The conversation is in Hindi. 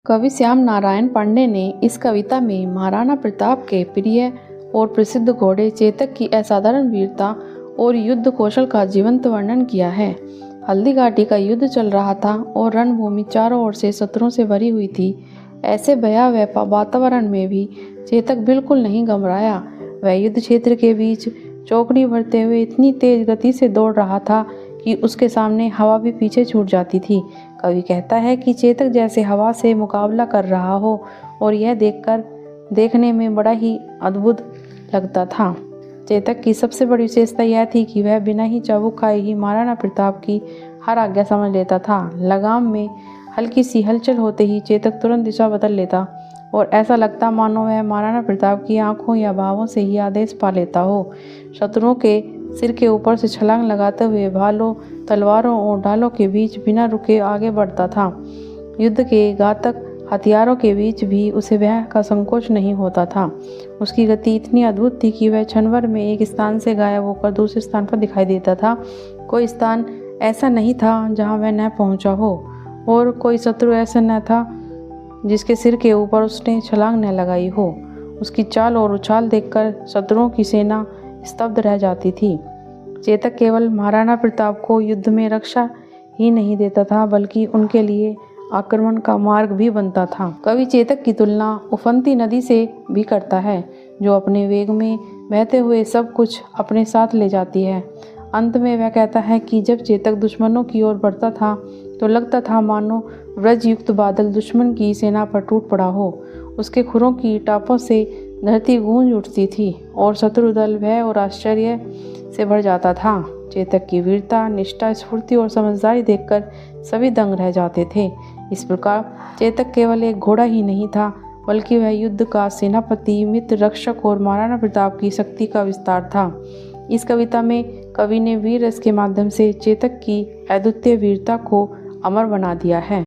कवि श्याम नारायण पांडे ने इस कविता में महाराणा प्रताप के प्रिय और प्रसिद्ध घोड़े चेतक की असाधारण वीरता और युद्ध कौशल का जीवंत वर्णन किया है। हल्दी घाटी का युद्ध चल रहा था और रणभूमि चारों ओर से शत्रुओं से भरी हुई थी। ऐसे भयावह वातावरण में भी चेतक बिल्कुल नहीं घबराया। वह युद्ध क्षेत्र के बीच चौकड़ी भरते हुए इतनी तेज गति से दौड़ रहा था कि उसके सामने हवा भी पीछे छूट जाती थी। कवि कहता है कि चेतक जैसे हवा से मुकाबला कर रहा हो और यह देखने में बड़ा ही अद्भुत लगता था। चेतक की सबसे बड़ी विशेषता यह थी कि वह बिना ही चाबुक खाए ही महाराणा प्रताप की हर आज्ञा समझ लेता था। लगाम में हल्की सी हलचल होते ही चेतक तुरंत दिशा बदल लेता और ऐसा लगता मानो वह महाराणा प्रताप की आंखों या भावों से ही आदेश पा लेता हो। शत्रुओं के सिर के ऊपर से छलांग लगाते हुए भालों, तलवारों और ढालों के बीच बिना रुके आगे बढ़ता था। युद्ध के घातक हथियारों के बीच भी उसे भय का संकोच नहीं होता था। उसकी गति इतनी अद्भुत थी कि वह क्षण भर में एक स्थान से गायब होकर दूसरे स्थान पर दिखाई देता था। कोई स्थान ऐसा नहीं था जहां वह न पहुंचा हो और कोई शत्रु ऐसा न था जिसके सिर के ऊपर उसने छलांग न लगाई हो। उसकी चाल और उछाल देखकर शत्रुओं की सेना स्तब्ध रह जाती थी। चेतक केवल महाराणा प्रताप को युद्ध में रक्षा ही नहीं देता था बल्कि उनके लिए आक्रमण का मार्ग भी बनता था। कवि चेतक की तुलना उफनती नदी से भी करता है जो अपने वेग में बहते हुए सब कुछ अपने साथ ले जाती है। अंत में वह कहता है कि जब चेतक दुश्मनों की ओर बढ़ता था तो लगता था मानो व्रज युक्त बादल दुश्मन की सेना पर टूट पड़ा हो। उसके खुरों की टापों से धरती गूंज उठती थी और शत्रु दल भय और आश्चर्य से भर जाता था। चेतक की वीरता, निष्ठा, स्फूर्ति और समझदारी देखकर सभी दंग रह जाते थे। इस प्रकार चेतक केवल एक घोड़ा ही नहीं था बल्कि वह युद्ध का सेनापति, मित्र, रक्षक और महाराणा प्रताप की शक्ति का विस्तार था। इस कविता में कवि ने वीर रस के माध्यम से चेतक की अद्वितीय वीरता को अमर बना दिया है।